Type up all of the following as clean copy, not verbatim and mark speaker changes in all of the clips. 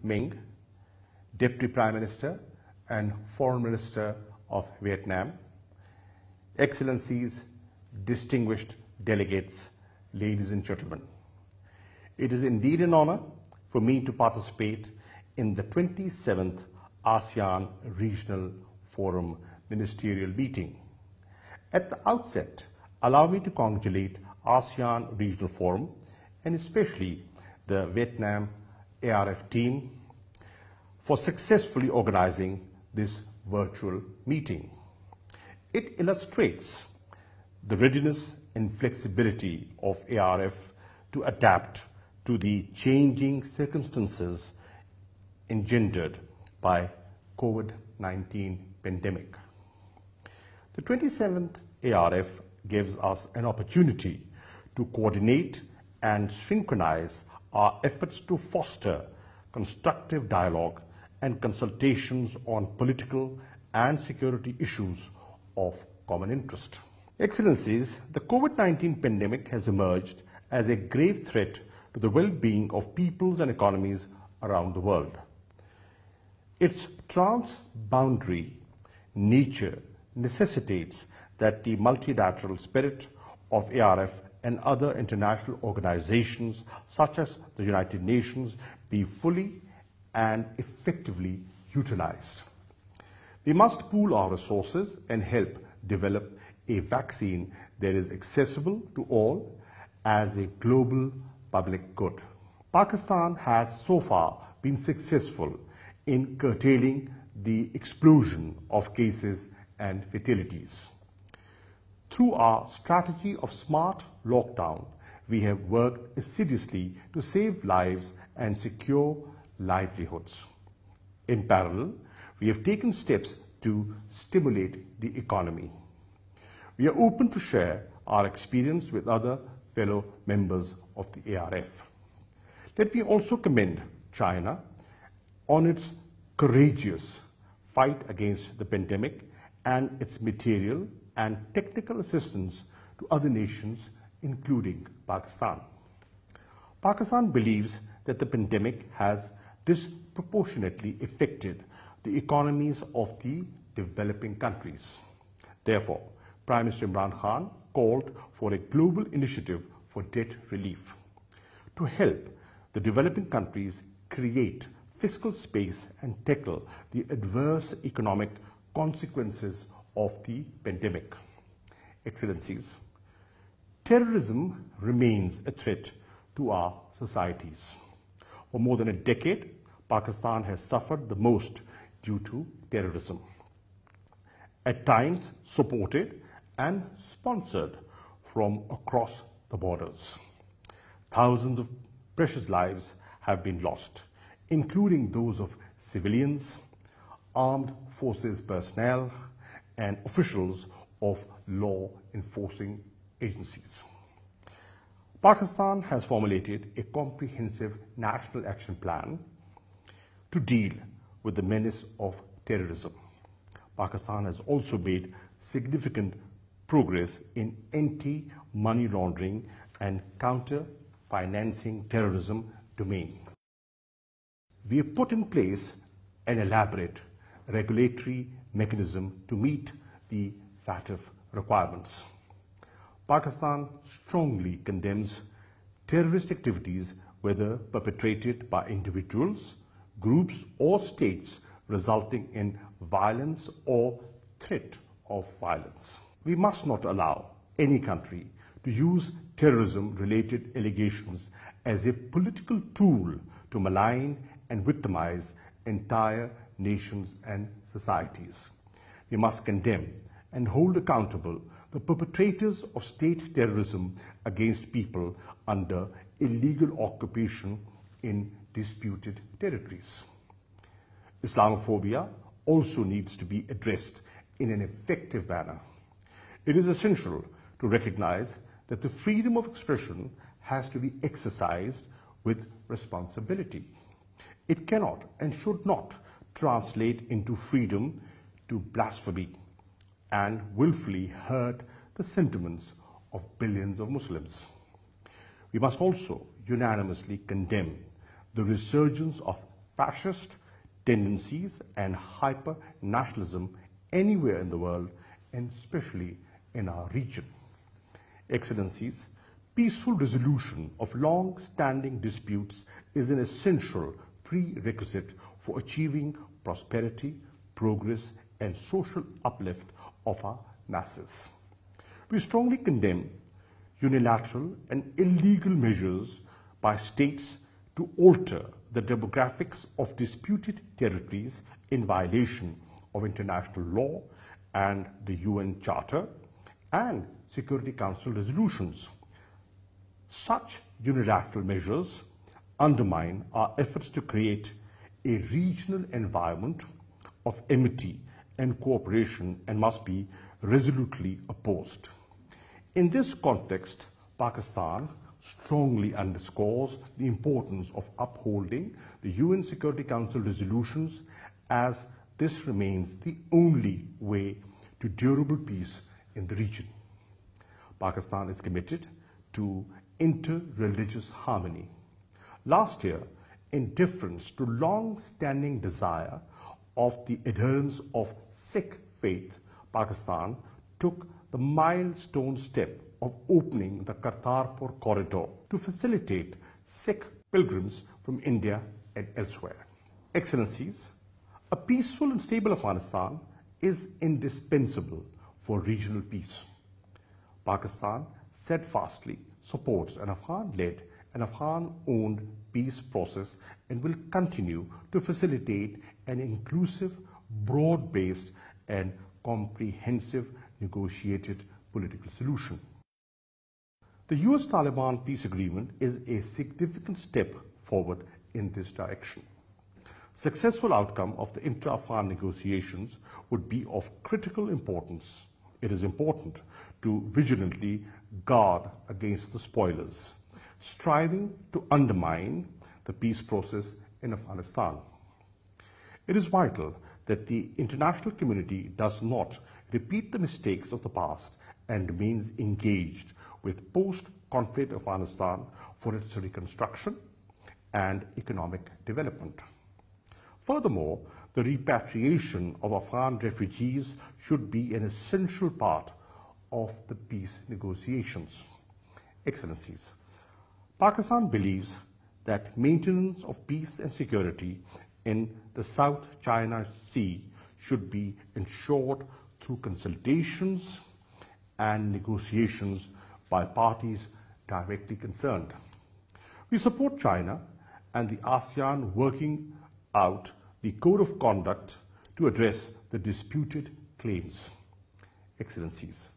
Speaker 1: Minh, Deputy Prime Minister and Foreign Minister of Vietnam, Excellencies, distinguished delegates, ladies and gentlemen. It is indeed an honor for me to participate in the 27th ASEAN Regional Forum Ministerial Meeting. At the outset, allow me to congratulate ASEAN Regional Forum and especially the Vietnam ARF team for successfully organizing this virtual meeting. It illustrates the readiness and flexibility of ARF to adapt to the changing circumstances engendered by COVID-19 pandemic. The 27th ARF gives us an opportunity to coordinate and synchronize our efforts to foster constructive dialogue and consultations on political and security issues of common interest. Excellencies, the COVID-19 pandemic has emerged as a grave threat to the well-being of peoples and economies around the world. Its transboundary nature necessitates that the multilateral spirit of ARF and other international organizations such as the United Nations be fully and effectively utilized. We must pool our resources and help develop a vaccine that is accessible to all as a global public good. Pakistan has so far been successful in curtailing the explosion of cases and fatalities. Through our strategy of smart lockdown, we have worked assiduously to save lives and secure livelihoods. In parallel, we have taken steps to stimulate the economy. We are open to share our experience with other fellow members of the ARF. Let me also commend China on its courageous fight against the pandemic and its material and technical assistance to other nations, including Pakistan. Pakistan believes that the pandemic has disproportionately affected the economies of the developing countries. Therefore, Prime Minister Imran Khan called for a global initiative for debt relief to help the developing countries create fiscal space and tackle the adverse economic consequences of the pandemic. Excellencies, terrorism remains a threat to our societies. For more than a decade, Pakistan has suffered the most due to terrorism, at times supported and sponsored from across the borders. Thousands of precious lives have been lost, including those of civilians, armed forces personnel, and officials of law enforcing agencies. Pakistan has formulated a comprehensive national action plan to deal with the menace of terrorism. Pakistan has also made significant progress in anti-money laundering and counter-financing terrorism domain. We have put in place an elaborate regulatory mechanism to meet the FATF requirements. Pakistan strongly condemns terrorist activities, whether perpetrated by individuals, groups, or states, resulting in violence or threat of violence. We must not allow any country to use terrorism-related allegations as a political tool to malign and victimize entire nations and societies. We must condemn and hold accountable the perpetrators of state terrorism against people under illegal occupation in disputed territories. Islamophobia also needs to be addressed in an effective manner. It is essential to recognize that the freedom of expression has to be exercised with responsibility. It cannot and should not translate into freedom to blasphemy and willfully hurt the sentiments of billions of Muslims. We must also unanimously condemn the resurgence of fascist tendencies and hyper-nationalism anywhere in the world, and especially in our region. Excellencies, peaceful resolution of long-standing disputes is an essential prerequisite for achieving prosperity, progress, and social uplift of our masses. We strongly condemn unilateral and illegal measures by states to alter the demographics of disputed territories in violation of international law and the UN Charter and Security Council resolutions. Such unilateral measures undermine our efforts to create a regional environment of amity and cooperation and must be resolutely opposed. In this context, Pakistan strongly underscores the importance of upholding the UN Security Council resolutions, as this remains the only way to durable peace in the region. Pakistan is committed to inter-religious harmony. Last year, in deference to long-standing desire of the adherents of Sikh faith, Pakistan took the milestone step of opening the Kartarpur corridor to facilitate Sikh pilgrims from India and elsewhere. Excellencies, a peaceful and stable Afghanistan is indispensable for regional peace. Pakistan steadfastly supports an Afghan-led and Afghan-owned peace process and will continue to facilitate an inclusive, broad-based, and comprehensive negotiated political solution. The US-Taliban peace agreement is a significant step forward in this direction. Successful outcome of the intra-Afghan negotiations would be of critical importance. It is important to vigilantly guard against the spoilers, striving to undermine the peace process in Afghanistan. It is vital that the international community does not repeat the mistakes of the past and remains engaged with post-conflict Afghanistan for its reconstruction and economic development. Furthermore, the repatriation of Afghan refugees should be an essential part of the peace negotiations. Excellencies, Pakistan believes that maintenance of peace and security in the South China Sea should be ensured through consultations and negotiations by parties directly concerned. We support China and the ASEAN working out the code of conduct to address the disputed claims. Excellencies,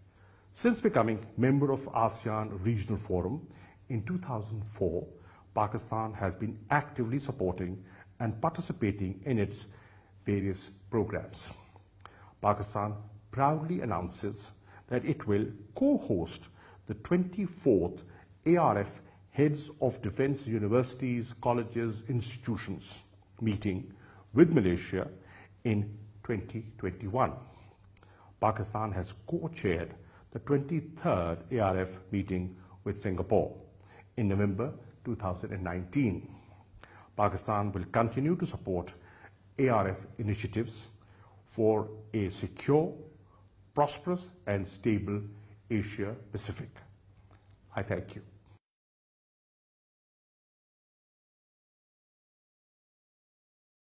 Speaker 1: since becoming member of ASEAN Regional Forum in 2004, Pakistan has been actively supporting and participating in its various programs. Pakistan proudly announces that it will co-host the 24th ARF Heads of Defense Universities, Colleges, Institutions meeting with Malaysia in 2021. Pakistan has co-chaired the 23rd ARF meeting with Singapore in November 2019. Pakistan will continue to support ARF initiatives for a secure, prosperous, and stable Asia Pacific. I thank you.